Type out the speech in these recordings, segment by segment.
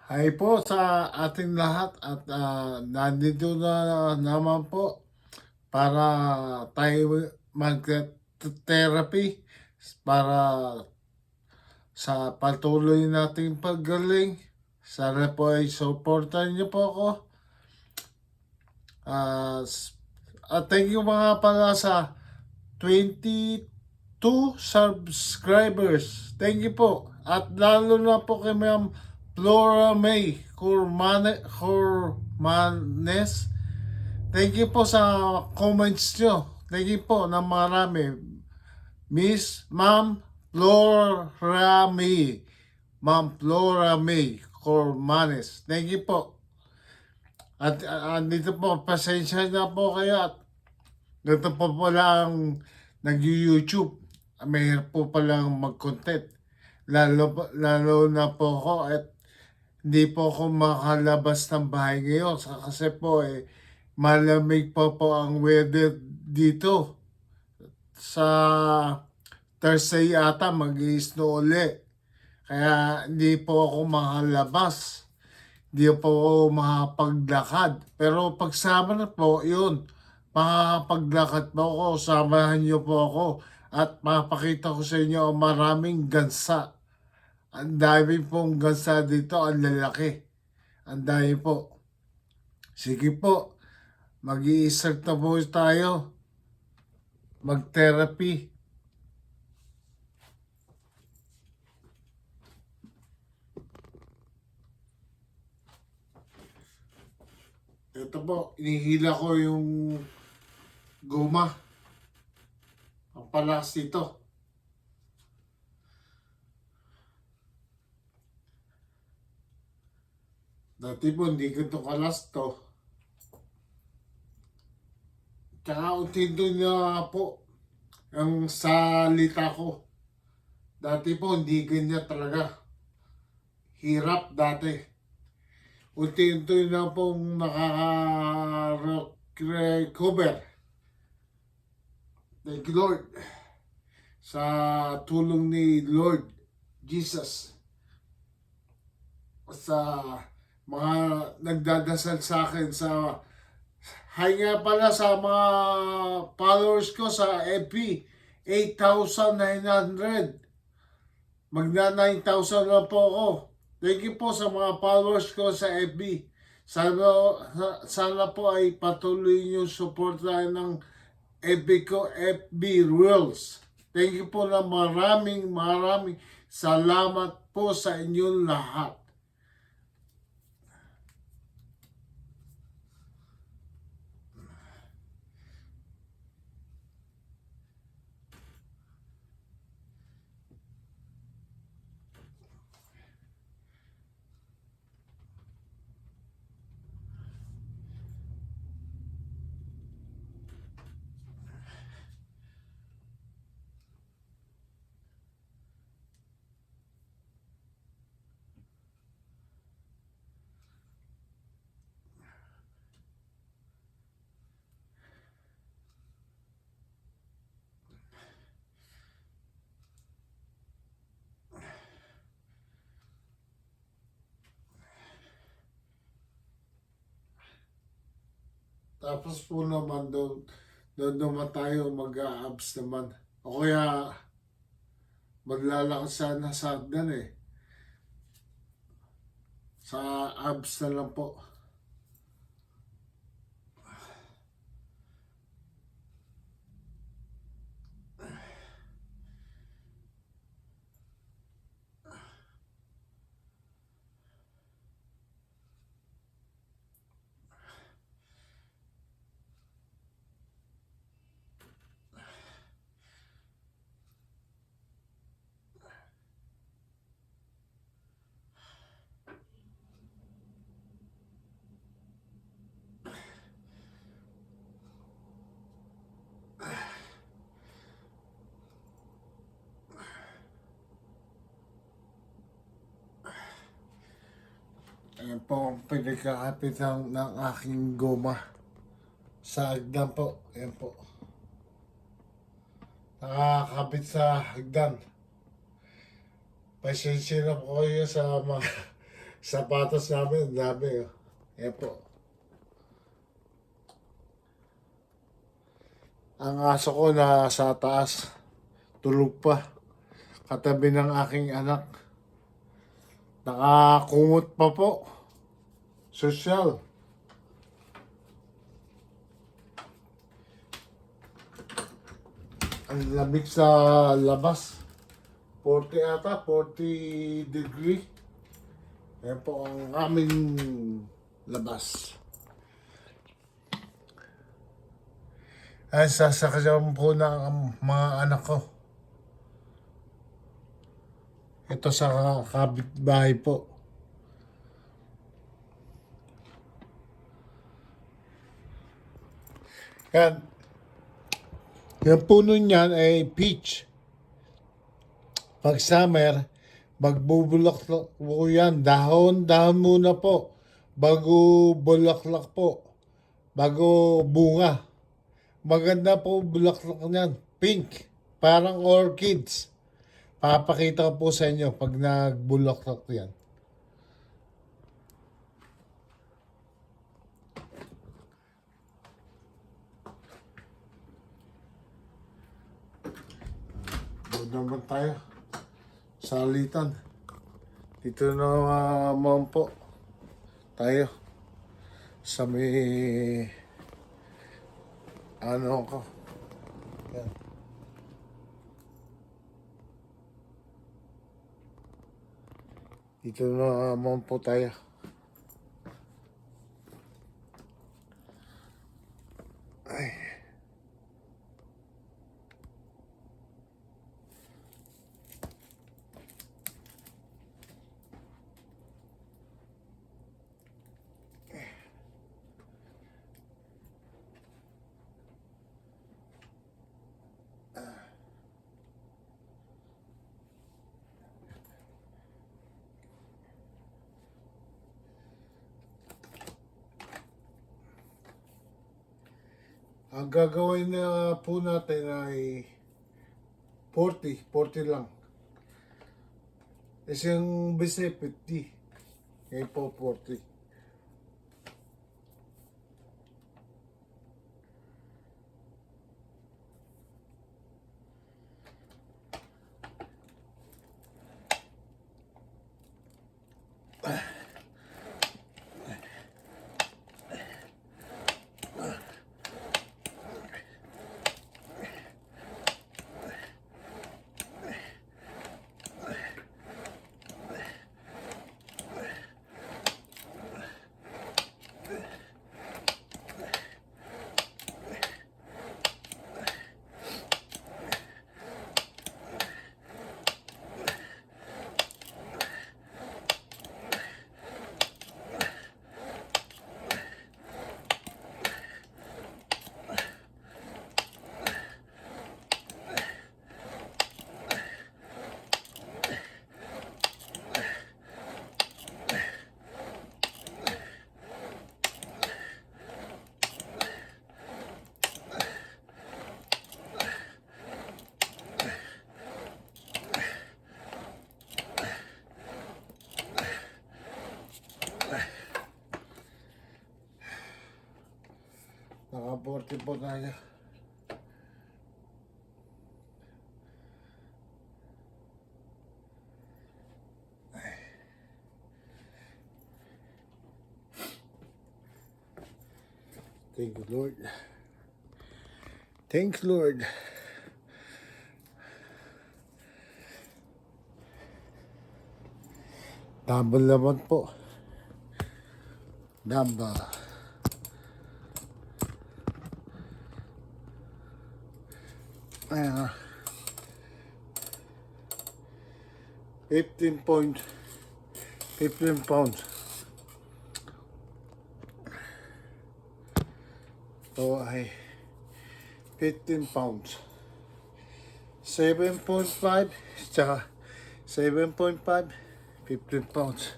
Hi po sa ating lahat at nandito na naman po para tayo mag-therapy para sa patuloy nating paggaling. Sana po ay supportan niyo po ako. At thank you mga pala sa 22 subscribers. Thank you po. At lalo na po kay Ma'am Flora May Cormanes. Thank you po sa comments nyo. Thank you po na marami. Miss Ma'am Flora May. Ma'am Flora May Cormanes. Thank you po. At dito po, pasensya na po kayo at ganito po pala ang nag-YouTube. Mahirap po palang mag-content. Lalo na po ako at hindi po ako makalabas ng bahay ngayon kasi po malamig po ang weather dito. Sa Thursday ata mag-i-snow ulit. Kaya hindi po ako makalabas. Hindi po ako makapaglakad. Pero pagsama na po, yun. Makakapaglakad po ako. Samahan niyo po ako. At mapakita ko sa inyo ang maraming gansa. Ang dami pong gansa dito. Ang lalaki. Ang dami po. Sige po. Mag-i-start na po tayo. Mag-therapy. Ito po, inihila ko yung goma. Ang palas dito. Dati po, hindi ko ito kalas to. Tsaka unti-unti na po ang salita ko. Dati po, hindi ganyan talaga. Hirap dati. Unti-unti na pong nakaka-recover. Thank you, Lord. Sa tulong ni Lord Jesus. Sa mga nagdadasal sa akin sa hi nga pala sa mga followers ko sa FB 8,900 magna 9,000 na po ako. Thank you po sa mga followers ko sa FB. Sana po ay patuloy niyo suportahan ng FB ko, FB Reels. Thank you po na maraming salamat po sa inyong lahat. Tapos po naman doon naman tayo mag-a-abs naman. O kaya maglalakas sana sa hagdan Sa abs na lang po. Ayan po ang pinagkakapit ng aking goma. Sa hagdan po. Ayan po. Nakakapit sa hagdan. Pasensya na po kayo sa mga Sapatos namin, dami. Oh. Yan po. Ang aso ko na sa taas, tulog pa. Katabi ng aking anak. Nakakumot pa po. Sosyal. Ang lamig sa labas. 40 ata, 40 degree. Yan po ang aming labas. Ay, sasakyan po ng mga anak ko. Ito sa kapitbahay po. Yan. Yung puno niyan ay peach. Pag summer, magbubulaklak po yan. Dahon muna po. Bago bulaklak po. Bago bunga. Maganda po bulaklak niyan. Pink. Parang orchids. Papakita ko po sa inyo pag nagbulaklak yan. Doon naman tayo. Salitan. Dito naman po tayo sa may ano ko. Yan. Dito naman po tayo. Ay. Ang gagawin na po natin ay 40 lang. Kasi yung bise 50. Ngayon po 40. Naka 40 po tayo. Thank you, Lord. Thanks, Lord. Double naman po. Double. Ayan. 15 pounds. Ito ay 15 pounds. 7.5 tsaka 7.5, 15 pounds.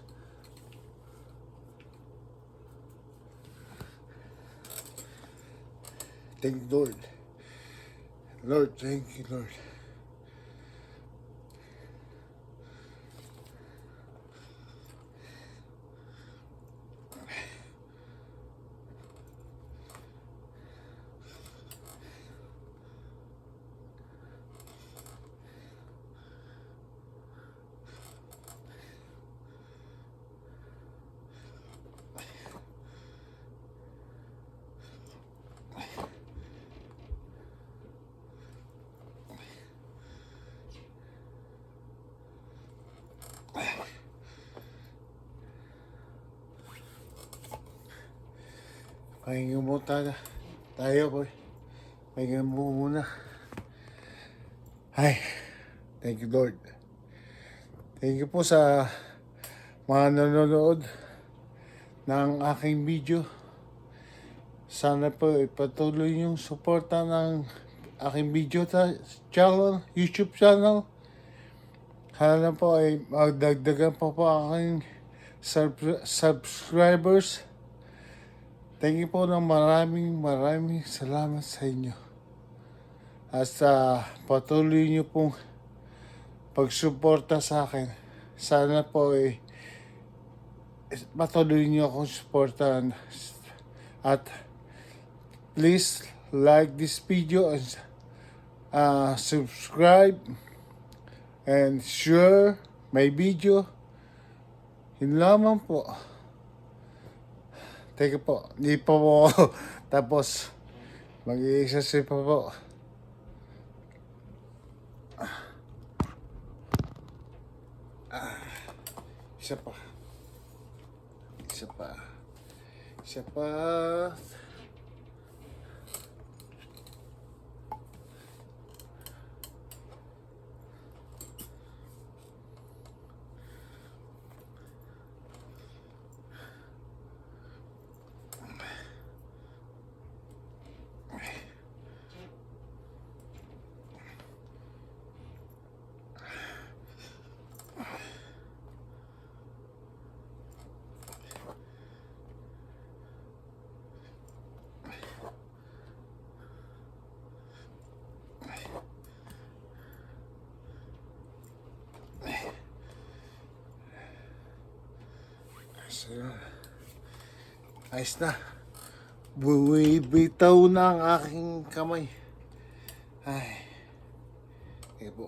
Thank you, Lord. Lord, thank you, Lord. Pahinga mo tayo boy. Pahinga mo muna. Ay, thank you Lord. Thank you po sa mga nanonood ng aking video. Sana po ipatuloy yung suporta ng aking video channel, YouTube channel. Sana po ay magdagdagan pa po aking subscribers. Thank you po ng maraming salamat sa inyo. At patuloy niyo pong pagsuporta sa akin. Sana po ay patuloy niyo akong suportahan. At please like this video and subscribe and share my video. Yun lamang po. Teka po, hindi pa po tapos mag-i-exercise pa po. Isa pa. Ayos na. Bumibitaw na ang aking kamay. Ay. Kaya po.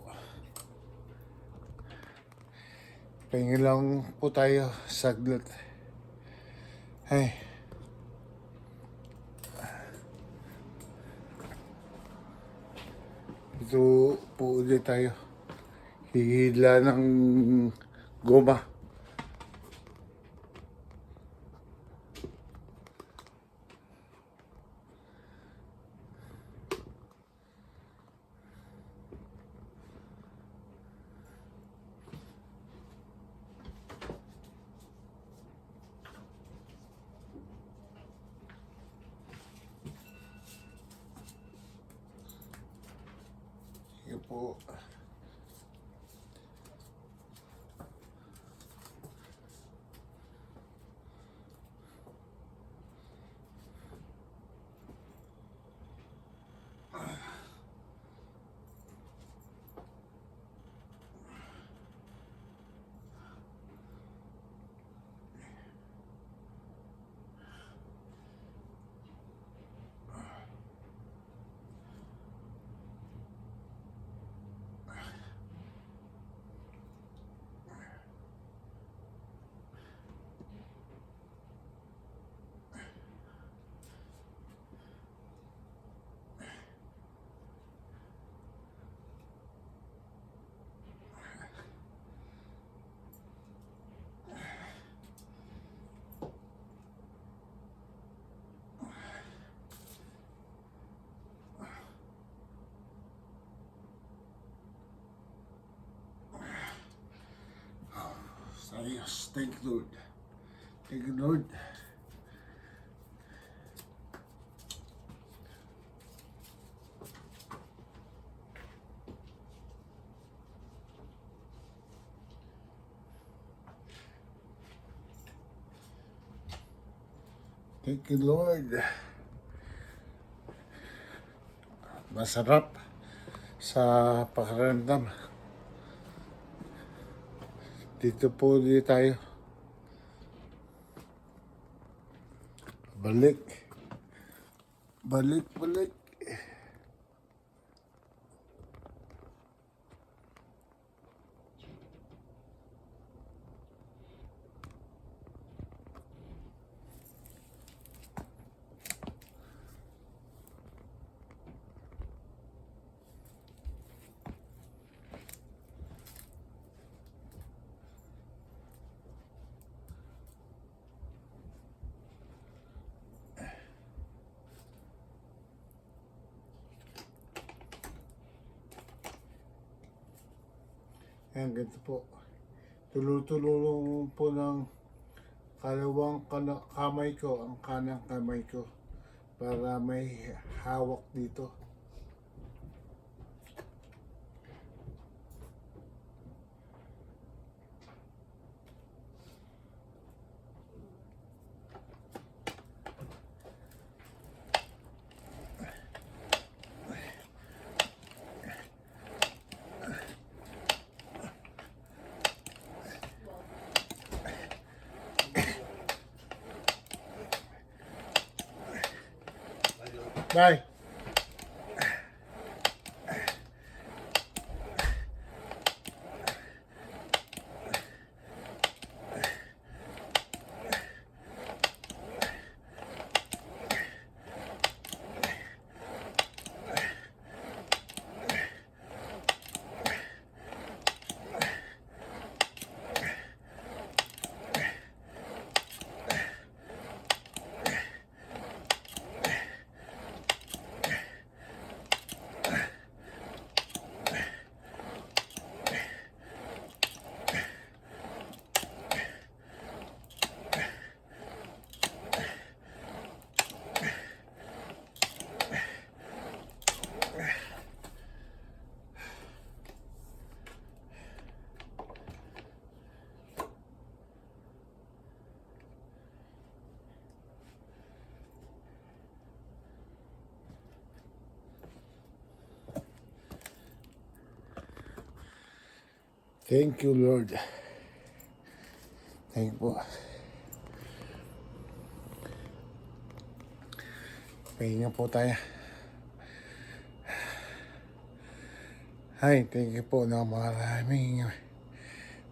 Pahinga lang po tayo saglit. Ay. Ito po ulit tayo. Hihila ng goma. Sige po. Ayos, thank you Lord. Thank you Lord. Thank you Lord. Masarap sa pakiramdam. Dito po ulit tayo. Balik. Ayan, ganito po. Tulutulong po ng kamay ko, ang kanang kamay ko, para may hawak dito. Bye. Thank you, Lord. Thank you po. Pahinga po tayo. Hi, thank you po na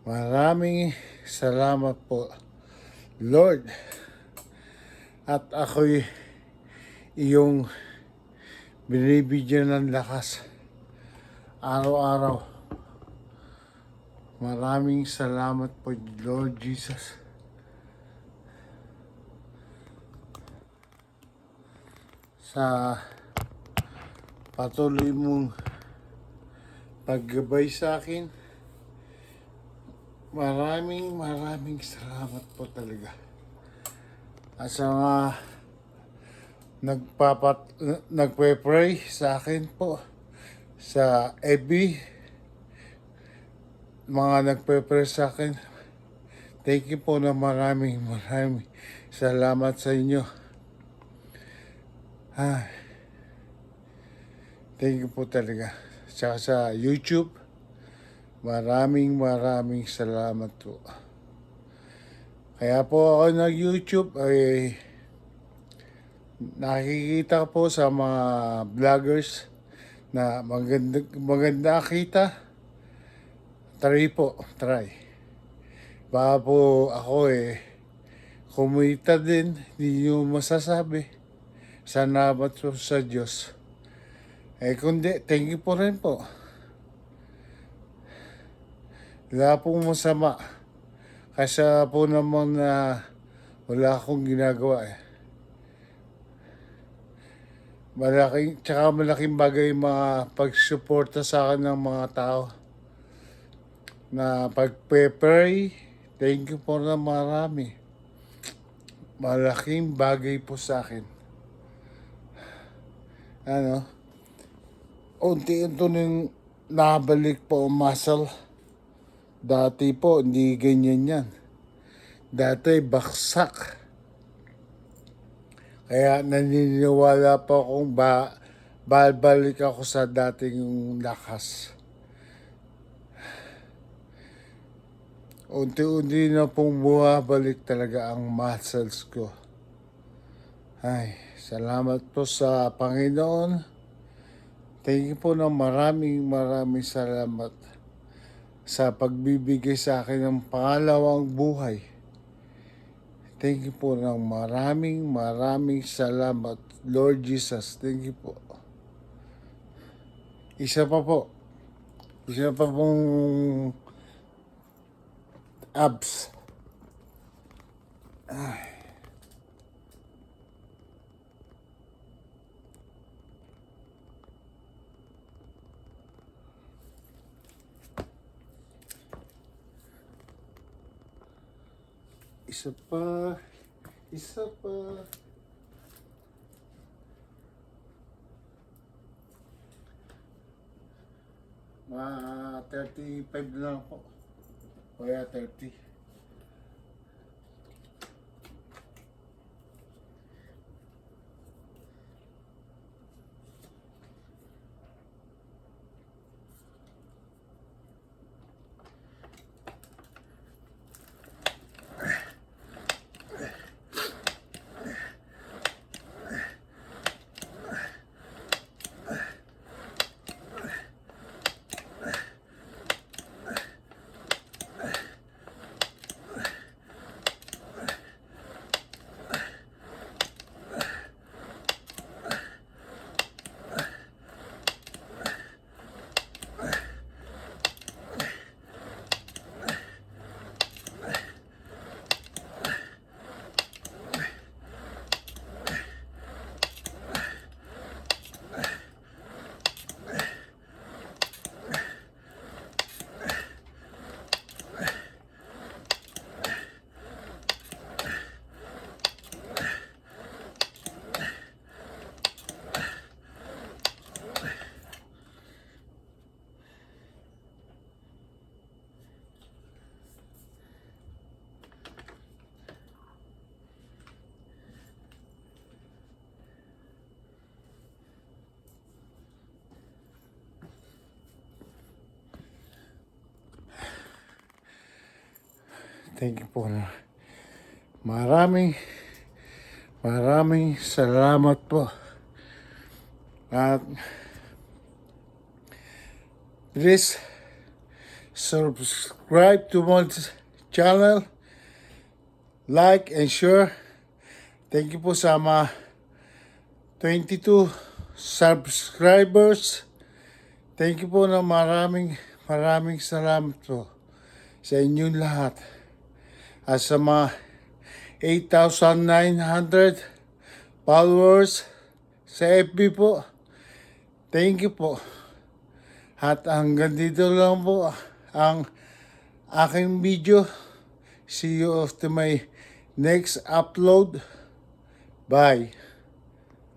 maraming salamat po, Lord. At ako'y iyong binibigyan ng lakas araw-araw. Maraming salamat po, Lord Jesus. Sa patuloy mong paggabay sa akin. Maraming salamat po talaga. At sa mga nagpe-pray sa akin po sa FB, mga nagpe-pray sa akin, thank you po na maraming salamat sa inyo. Thank you po talaga. Tsaka sa YouTube, maraming salamat po. Kaya po ako nag-YouTube ay nakikita po sa mga vloggers na maganda kita. Try. Baka po ako kumita din, hindi nyo masasabi. Salamat po sa Diyos. Kundi, thank you po rin po. Wala pong masama. Kasi po naman na wala akong ginagawa malaking bagay mga pagsuporta sa akin ng mga tao na pagpe-pray. Thank you po na marami. Malaking bagay po sa akin. Unti-unti nang nabalik po ang muscle. Dati po, hindi ganyan yan. Dati, baksak. Kaya naniniwala po akong babalik ako sa dating lakas. Unti-unti na pong bumabalik talaga ang muscles ko. Salamat po sa Panginoon. Thank you po na maraming salamat sa pagbibigay sa akin ng pangalawang buhay. Thank you po ng maraming salamat, Lord Jesus. Thank you po. Isa pa pong abs. Isa pa. Isa pa. Mga 35 na lang po. O kaya 30. Thank you po. Maraming salamat po. At please subscribe to my channel, like and share. Thank you po sa mga 22 subscribers. Thank you po na maraming salamat po sa inyong lahat. At sa mga 8,900 followers sa FB po, thank you po. At hanggang dito lang po ang aking video. See you after my next upload. Bye.